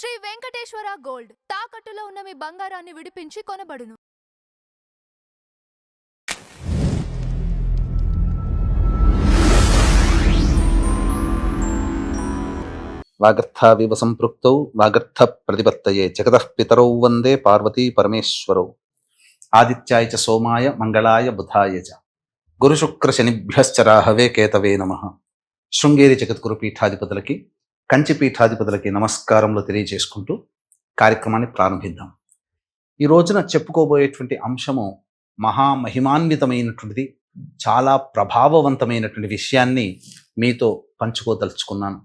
Shri Venkateswara gold తాకట్టులో ఉన్న మీ బంగారాన్ని విడిపించి కొనబడును. వాగర్థావివ సంపృక్తౌ వాగర్థ ప్రతిపత్తయే జగతః పితరౌ వందే పార్వతీ పరమేశ్వరౌ. ఆదిత్యాయ చ సోమాయ మంగళాయ బుధాయ చ గురుశుక్ర శనిభ్యశ్చ రాహవే కేతవే నమః. శృంగేరి జగద్గురు పీఠాధిపతులకి, కంచి పీఠాధిపతులకి నమస్కారములు తెలియజేసుకుంటూ కార్యక్రమాన్ని ప్రారంభిద్దాం. ఈ రోజున చెప్పుకోబోయేటువంటి అంశము మహామహిమాన్వితమైనటువంటిది, చాలా ప్రభావవంతమైనటువంటి విషయాన్ని మీతో పంచుకోదలుచుకున్నాను.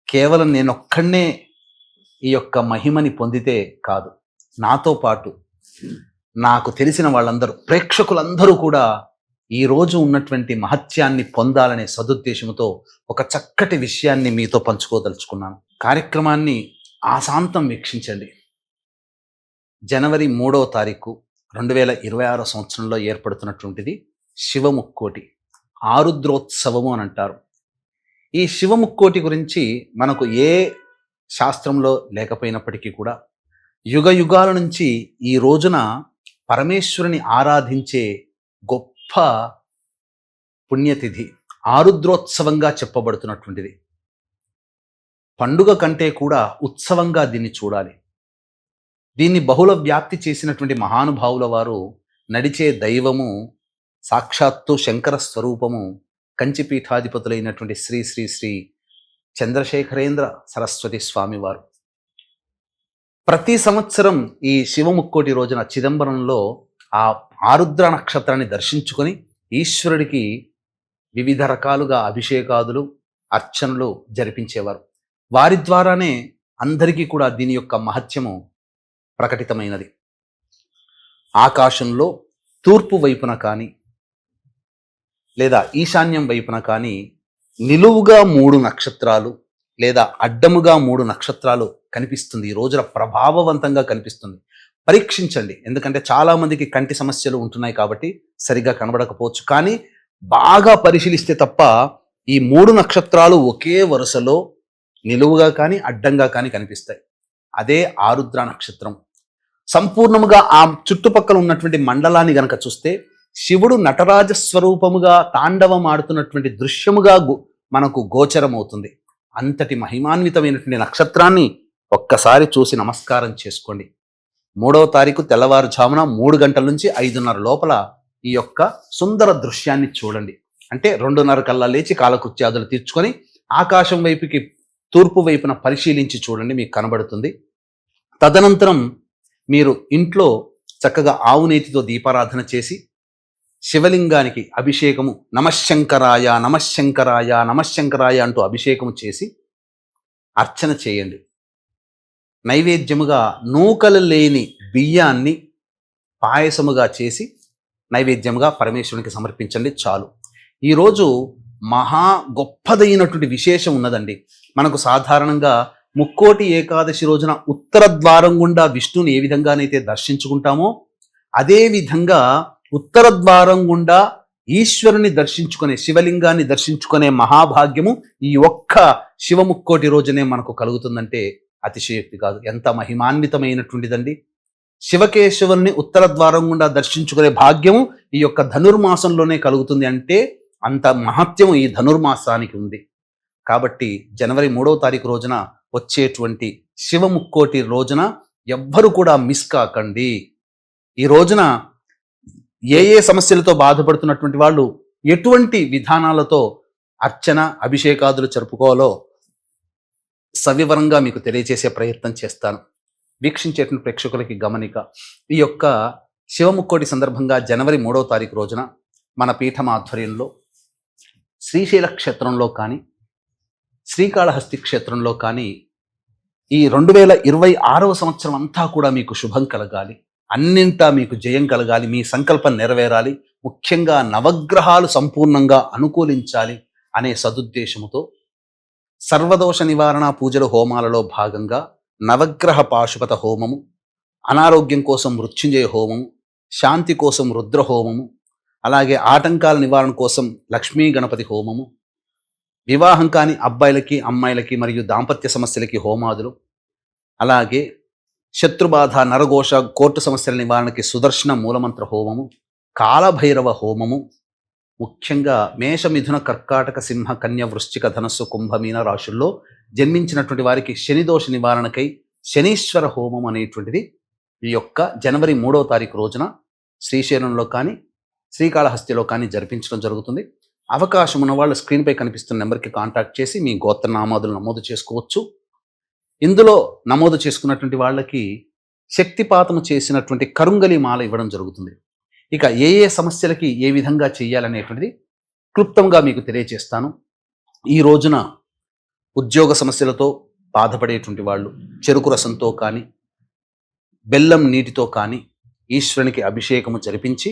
కేవలం నేనొక్కడే ఈ యొక్క మహిమని పొందితే కాదు, నాతో పాటు నాకు తెలిసిన వాళ్ళందరూ, ప్రేక్షకులందరూ కూడా ఈ రోజు ఉన్నటువంటి మహత్యాన్ని పొందాలనే సదుద్దేశంతో ఒక చక్కటి విషయాన్ని మీతో పంచుకోదలుచుకున్నాను. కార్యక్రమాన్ని ఆశాంతం వీక్షించండి. జనవరి 3వ తారీఖు 2026 సంవత్సరంలో ఏర్పడుతున్నటువంటిది శివముక్కోటి ఆరుద్రోత్సవము అని అంటారు. ఈ శివముక్కోటి గురించి మనకు ఏ శాస్త్రంలో లేకపోయినప్పటికీ కూడా యుగ యుగాల నుంచి ఈ రోజున పరమేశ్వరుని ఆరాధించే గొప్ప పుణ్యతిథి ఆరుద్రోత్సవంగా చెప్పబడుతున్నటువంటిది. పండుగ కంటే కూడా ఉత్సవంగా దీన్ని చూడాలి. దీన్ని బహుళ వ్యాప్తి చేసినటువంటి మహానుభావుల వారు, నడిచే దైవము సాక్షాత్తు శంకర స్వరూపము కంచి పీఠాధిపతులైనటువంటి శ్రీ శ్రీ శ్రీ చంద్రశేఖరేంద్ర సరస్వతి స్వామివారు. ప్రతి సంవత్సరం ఈ శివముక్కోటి రోజున చిదంబరంలో ఆ ఆరుద్ర నక్షత్రాన్ని దర్శించుకొని ఈశ్వరుడికి వివిధ రకాలుగా అభిషేకాదులు, అర్చనలు జరిపించేవారు. వారి ద్వారానే అందరికీ కూడా దీని యొక్క మహత్యము ప్రకటితమైనది. ఆకాశంలో తూర్పు వైపున కానీ లేదా ఈశాన్యం వైపున కానీ నిలువుగా 3 నక్షత్రాలు లేదా అడ్డముగా 3 నక్షత్రాలు కనిపిస్తుంది. ఈ రోజున ప్రభావవంతంగా కనిపిస్తుంది. పరీక్షించండి, ఎందుకంటే చాలా మందికి కంటి సమస్యలు ఉంటున్నాయి కాబట్టి సరిగా కనబడకపోవచ్చు. కానీ బాగా పరిశీలిస్తే తప్ప ఈ 3 నక్షత్రాలు ఒకే వరుసలో నిలువుగా కానీ అడ్డంగా కానీ కనిపిస్తాయి. అదే ఆరుద్ర నక్షత్రం. సంపూర్ణముగా ఆ చుట్టుపక్కల ఉన్నటువంటి మండలాన్ని గనక చూస్తే శివుడు నటరాజ స్వరూపముగా తాండవం ఆడుతున్నటువంటి దృశ్యముగా మనకు గోచరమవుతుంది. అంతటి మహిమాన్వితమైనటువంటి నక్షత్రాన్ని ఒక్కసారి చూసి నమస్కారం చేసుకోండి. 3వ తారీఖు తెల్లవారుజామున 3 గంటల నుంచి 5:30 లోపల ఈ యొక్క సుందర దృశ్యాన్ని చూడండి. అంటే 2:30 కల్లా లేచి కాలకృత్యాదులు తీర్చుకొని ఆకాశం వైపుకి తూర్పు వైపున పరిశీలించి చూడండి, మీకు కనబడుతుంది. తదనంతరం మీరు ఇంట్లో చక్కగా ఆవు నేతితో దీపారాధన చేసి శివలింగానికి అభిషేకము నమశ్శంకరాయ నమశ్శంకరాయ నమశ్శంకరాయ అంటూ అభిషేకము చేసి అర్చన చేయండి. నైవేద్యముగా నూకలు లేని బియ్యాన్ని పాయసముగా చేసి నైవేద్యముగా పరమేశ్వరునికి సమర్పించండి, చాలు. ఈరోజు మహా గొప్పదైనటువంటి విశేషం ఉన్నదండి. మనకు సాధారణంగా ముక్కోటి ఏకాదశి రోజున ఉత్తర ద్వారం గుండా విష్ణుని ఏ విధంగానైతే దర్శించుకుంటామో అదే విధంగా ఉత్తర ద్వారం గుండా ఈశ్వరుని దర్శించుకునే, శివలింగాన్ని దర్శించుకునే మహాభాగ్యము ఈ ఒక్క శివముక్కోటి రోజునే మనకు కలుగుతుందంటే అతిశయోక్తి కాదు. ఎంత మహిమాన్వితమైనటువంటిదండి. శివకేశవుల్ని ఉత్తర ద్వారం గుండా దర్శించుకునే భాగ్యము ఈ యొక్క ధనుర్మాసంలోనే కలుగుతుంది అంటే అంత మహత్యము ఈ ధనుర్మాసానికి ఉంది. కాబట్టి జనవరి 3వ తారీఖు రోజున వచ్చేటువంటి శివముక్కోటి రోజున ఎవ్వరు కూడా మిస్ కాకండి. ఈ రోజున ఏ ఏ సమస్యలతో బాధపడుతున్నటువంటి వాళ్ళు ఎటువంటి విధానాలతో అర్చన అభిషేకాదులు జరుపుకోవాలో సవివరంగా మీకు తెలియజేసే ప్రయత్నం చేస్తాను. వీక్షించేటువంటి ప్రేక్షకులకి గమనిక, ఈ యొక్క శివముక్కోటి సందర్భంగా జనవరి 3వ తారీఖు రోజున మన పీఠం ఆధ్వర్యంలో శ్రీశైల క్షేత్రంలో కానీ శ్రీకాళహస్తి క్షేత్రంలో కానీ ఈ 2026వ సంవత్సరం అంతా కూడా మీకు శుభం కలగాలి, అన్నింటా మీకు జయం కలగాలి, మీ సంకల్పం నెరవేరాలి, ముఖ్యంగా నవగ్రహాలు సంపూర్ణంగా అనుకూలించాలి అనే సదుద్దేశముతో సర్వదోష నివారణ పూజల హోమాలలో భాగంగా నవగ్రహ పాశుపత హోమము, అనారోగ్యం కోసం మృత్యుంజయ హోమము, శాంతి కోసం రుద్ర హోమము, అలాగే ఆటంకాల నివారణ కోసం లక్ష్మీ గణపతి హోమము, వివాహం కాని అబ్బాయిలకి అమ్మాయిలకి మరియు దాంపత్య సమస్యలకి హోమాదులు, అలాగే శత్రుబాధ, నరఘోష, కోర్టు సమస్యల నివారణకి సుదర్శన మూలమంత్ర హోమము, కాలభైరవ హోమము, ముఖ్యంగా మేష, మిథున, కర్కాటక, సింహ, కన్య, వృశ్చిక, ధనస్సు, కుంభ, మీన రాశుల్లో జన్మించినటువంటి వారికి శనిదోష నివారణకై శనీశ్వర హోమం అనేటువంటిది ఈ యొక్క జనవరి 3వ తారీఖు రోజున శ్రీశైలంలో కానీ శ్రీకాళహస్తిలో కానీ జరిపించడం జరుగుతుంది. అవకాశం ఉన్న వాళ్ళు స్క్రీన్పై కనిపిస్తున్న నెంబర్కి కాంటాక్ట్ చేసి మీ గోత్రనామాదులు నమోదు చేసుకోవచ్చు. ఇందులో నమోదు చేసుకున్నటువంటి వాళ్ళకి శక్తిపాతము చేసినటువంటి కరుంగలి మాల ఇవ్వడం జరుగుతుంది. ఇక ఏ ఏ సమస్యలకి ఏ విధంగా చేయాలనేటువంటిది క్లుప్తంగా మీకు తెలియజేస్తాను. ఈ రోజున ఉద్యోగ సమస్యలతో బాధపడేటువంటి వాళ్ళు చెరుకు రసంతో కానీ బెల్లం నీటితో కానీ ఈశ్వరునికి అభిషేకము జరిపించి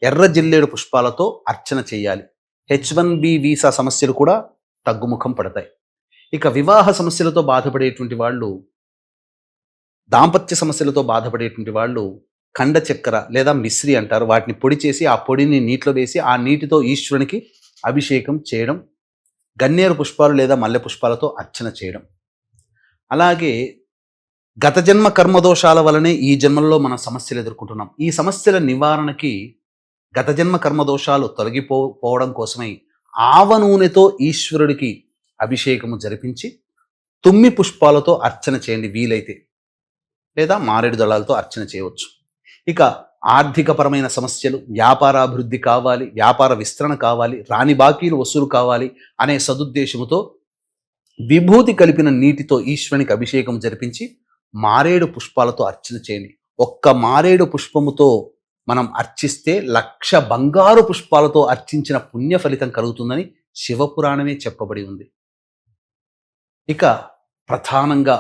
ఎర్ర జిల్లేడు పుష్పాలతో అర్చన చేయాలి. H1B వీసా సమస్యలు కూడా తగ్గుముఖం పడతాయి. ఇక వివాహ సమస్యలతో బాధపడేటువంటి వాళ్ళు, దాంపత్య సమస్యలతో బాధపడేటువంటి వాళ్ళు ఖండ చక్కెర లేదా మిశ్రి అంటారు, వాటిని పొడి చేసి ఆ పొడిని నీటిలో వేసి ఆ నీటితో ఈశ్వరునికి అభిషేకం చేయడం, గన్నేరు పుష్పాలు లేదా మల్లె పుష్పాలతో అర్చన చేయడం. అలాగే గత జన్మ కర్మదోషాల వలనే ఈ జన్మల్లో మనం సమస్యలు ఎదుర్కొంటున్నాం. ఈ సమస్యల నివారణకి గత జన్మ కర్మదోషాలు తొలగిపోవడం కోసమై ఆవ నూనెతో ఈశ్వరుడికి అభిషేకము జరిపించి తుమ్మి పుష్పాలతో అర్చన చేయండి వీలైతే, లేదా మారేడు దళాలతో అర్చన చేయవచ్చు. ఇక ఆర్థికపరమైన సమస్యలు, వ్యాపారాభివృద్ధి కావాలి, వ్యాపార విస్తరణ కావాలి, రాని బాకీలు వసూలు కావాలి అనే సదుద్దేశముతో విభూతి కలిపిన నీటితో ఈశ్వరునికి అభిషేకం జరిపించి మారేడు పుష్పాలతో అర్చన చేయండి. ఒక్క మారేడు పుష్పముతో మనం అర్చిస్తే 1,00,000 బంగారు పుష్పాలతో అర్చించిన పుణ్య ఫలితం కలుగుతుందని శివపురాణమే చెప్పబడి ఉంది. ఇక ప్రధానంగా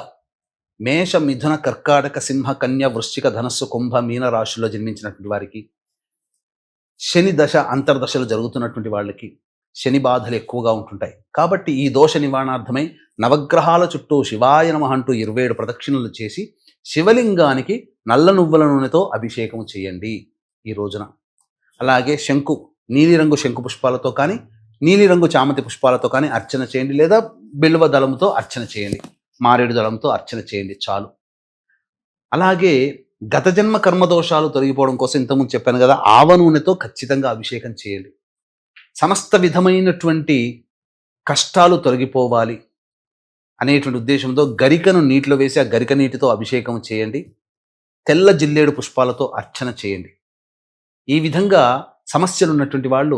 మేష, మిథున, కర్కాటక, సింహ, కన్య, వృశ్చిక, ధనస్సు, కుంభ, మీన రాశుల్లో జన్మించినటువంటి వారికి శని దశ అంతర్దశలు జరుగుతున్నటువంటి వాళ్ళకి శని బాధలు ఎక్కువగా ఉంటుంటాయి. కాబట్టి ఈ దోష నివారణార్థమై నవగ్రహాల చుట్టూ శివాయ నమః అంటూ 27 ప్రదక్షిణలు చేసి శివలింగానికి నల్ల నువ్వుల నూనెతో అభిషేకం చేయండి ఈ రోజున. అలాగే నీలిరంగు శంకు పుష్పాలతో కానీ నీలిరంగు చామంతి పుష్పాలతో కానీ అర్చన చేయండి, లేదా బిల్వ దళంతో అర్చన చేయండి, మారేడు దళంతో అర్చన చేయండి చాలు. అలాగే గత జన్మ కర్మదోషాలు తొలగిపోవడం కోసం ఇంతకుముందు చెప్పాను కదా, ఆవ నూనెతో ఖచ్చితంగా అభిషేకం చేయండి. సమస్త విధమైనటువంటి కష్టాలు తొలగిపోవాలి అనేటువంటి ఉద్దేశంతో గరికను నీటిలో వేసి ఆ గరిక నీటితో అభిషేకం చేయండి. తెల్ల జిల్లేడు పుష్పాలతో అర్చన చేయండి. ఈ విధంగా సమస్యలు ఉన్నటువంటి వాళ్ళు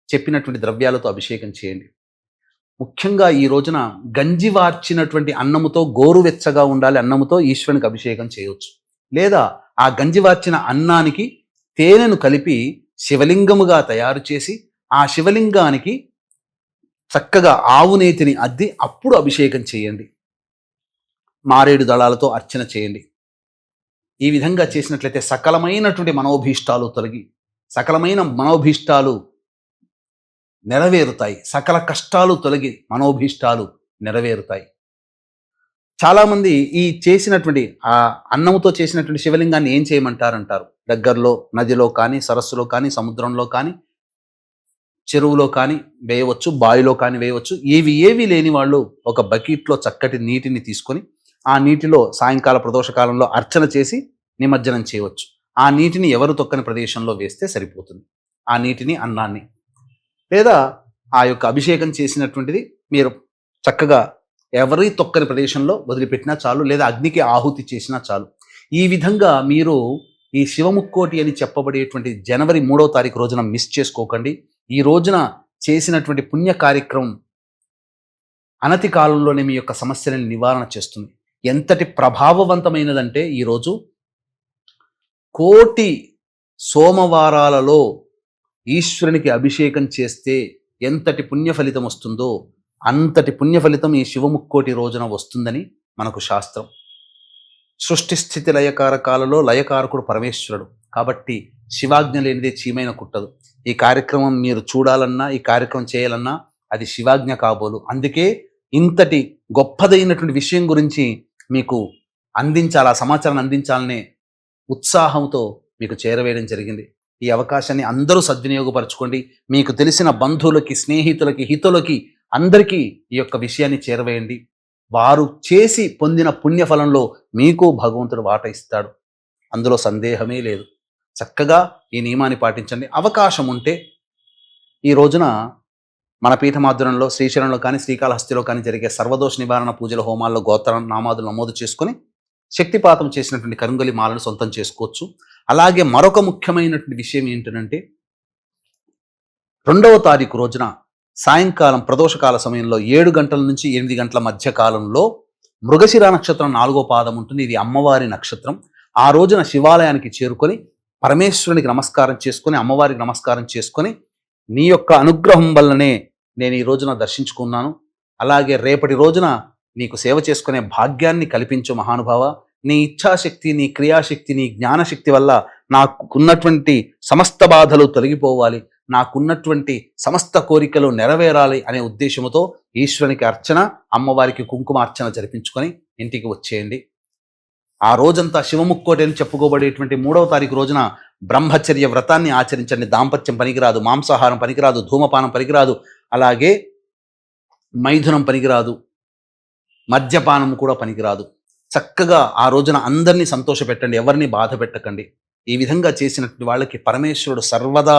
చెప్పినటువంటి ద్రవ్యాలతో అభిషేకం చేయండి. ముఖ్యంగా ఈ రోజున గంజి వార్చినటువంటి అన్నముతో, గోరువెచ్చగా ఉండాలి అన్నముతో ఈశ్వరునికి అభిషేకం చేయవచ్చు. లేదా ఆ గంజి వార్చిన అన్నానికి తేనెను కలిపి శివలింగముగా తయారు చేసి ఆ శివలింగానికి చక్కగా ఆవు నేతిని అద్ది అప్పుడు అభిషేకం చేయండి. మారేడు దళాలతో అర్చన చేయండి. ఈ విధంగా చేసినట్లయితే సకలమైనటువంటి మనోభీష్టాలు తొలగి సకలమైన మనోభీష్టాలు నెరవేరుతాయి. సకల కష్టాలు తొలగి మనోభీష్టాలు నెరవేరుతాయి. చాలామంది ఈ చేసినటువంటి ఆ అన్నముతో చేసినటువంటి శివలింగాన్ని ఏం చేయమంటారంటారు. దగ్గరలో నదిలో కానీ, సరస్సులో కానీ, సముద్రంలో కానీ, చెరువులో కానీ వేయవచ్చు, బావిలో కానీ వేయవచ్చు. ఏవి లేని వాళ్ళు ఒక బకెట్లో చక్కటి నీటిని తీసుకొని ఆ నీటిలో సాయంకాల ప్రదోషకాలంలో అర్చన చేసి నిమజ్జనం చేయవచ్చు. ఆ నీటిని ఎవరు తొక్కని ప్రదేశంలో వేస్తే సరిపోతుంది. ఆ నీటిని, అన్నాన్ని, లేదా ఆ యొక్క అభిషేకం చేసినటువంటిది మీరు చక్కగా ఎవరి తొక్కని ప్రదేశంలో వదిలిపెట్టినా చాలు, లేదా అగ్నికి ఆహుతి చేసినా చాలు. ఈ విధంగా మీరు ఈ శివముక్కోటి అని చెప్పబడేటువంటి జనవరి 3వ తారీఖు రోజున మిస్ చేసుకోకండి. ఈ రోజున చేసినటువంటి పుణ్య కార్యక్రమం అనతి కాలంలోనే మీ యొక్క సమస్యలను నివారణ చేస్తుంది. ఎంతటి ప్రభావవంతమైనదంటే ఈరోజు 1,000,000 సోమవారాలలో ఈశ్వరునికి అభిషేకం చేస్తే ఎంతటి పుణ్య ఫలితం వస్తుందో అంతటి పుణ్య ఫలితం ఈ శివముక్కోటి రోజున వస్తుందని మనకు శాస్త్రం. సృష్టి స్థితి లయకారకాలలో లయకారకుడు పరమేశ్వరుడు. కాబట్టి శివాజ్ఞ లేనిదే చీమైన కుట్టదు. ఈ కార్యక్రమం మీరు చూడాలన్నా, ఈ కార్యక్రమం చేయాలన్నా అది శివాజ్ఞ కాబోలు. అందుకే ఇంతటి గొప్పదైనటువంటి విషయం గురించి మీకు అందించాలి, ఆ సమాచారాన్ని అందించాలనే ఉత్సాహంతో మీకు చేరవేయడం జరిగింది. ఈ అవకాశాన్ని అందరూ సద్వినియోగపరచుకోండి. మీకు తెలిసిన బంధువులకి, స్నేహితులకి, హితులకి అందరికీ ఈ యొక్క విషయాన్ని చేరవేయండి. వారు చేసి పొందిన పుణ్యఫలంలో మీకు భగవంతుడు వాట ఇస్తాడు. అందులో సందేహమే లేదు. చక్కగా ఈ నియమాన్ని పాటించండి. అవకాశం ఉంటే ఈ రోజున మన పీఠమాధ్వర్యంలో శ్రీశైలంలో కానీ శ్రీకాళహస్తిలో కానీ జరిగే సర్వదోష నివారణ పూజల హోమాల్లో గోత్ర నామాదులు నమోదు చేసుకొని శక్తిపాతం చేసినటువంటి కరుంగలి మాలను సొంతం చేసుకోవచ్చు. అలాగే మరొక ముఖ్యమైనటువంటి విషయం ఏంటంటే 2వ తారీఖు రోజున సాయంకాలం ప్రదోషకాల సమయంలో 7 గంటల నుంచి 8 గంటల మధ్య కాలంలో మృగశిర నక్షత్రం 4వ పాదం ఉంటుంది. ఇది అమ్మవారి నక్షత్రం. ఆ రోజున శివాలయానికి చేరుకొని పరమేశ్వరునికి నమస్కారం చేసుకొని అమ్మవారికి నమస్కారం చేసుకొని నీ యొక్క అనుగ్రహం వల్లనే నేను ఈ రోజున దర్శించుకున్నాను, అలాగే రేపటి రోజున నీకు సేవ చేసుకునే భాగ్యాన్ని కల్పించు మహానుభావ. నీ ఇచ్ఛాశక్తి, నీ క్రియాశక్తి, నీ జ్ఞానశక్తి వల్ల నాకున్నటువంటి సమస్త బాధలు తొలగిపోవాలి, నాకున్నటువంటి సమస్త కోరికలు నెరవేరాలి అనే ఉద్దేశంతో ఈశ్వరునికి అర్చన, అమ్మవారికి కుంకుమార్చన జరిపించుకొని ఇంటికి వచ్చేయండి. ఆ రోజంతా శివముక్కోటి అని చెప్పుకోబడేటువంటి 3వ తారీఖు రోజున బ్రహ్మచర్య వ్రతాన్ని ఆచరించండి. దాంపత్యం పనికిరాదు, మాంసాహారం పనికిరాదు, ధూమపానం పనికిరాదు, అలాగే మైథునం పనికిరాదు, మద్యపానం కూడా పనికిరాదు. చక్కగా ఆ రోజున అందరినీ సంతోషపెట్టండి, ఎవరిని బాధ పెట్టకండి. ఈ విధంగా చేసినటువంటి వాళ్ళకి పరమేశ్వరుడు సర్వదా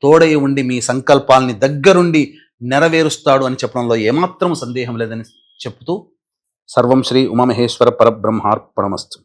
తోడై ఉండి మీ సంకల్పాలని దగ్గరుండి నెరవేరుస్తాడు అని చెప్పడంలో ఏమాత్రం సందేహం లేదని చెప్తూ సర్వం శ్రీ ఉమామహేశ్వర పరబ్రహ్మార్పణమస్తు.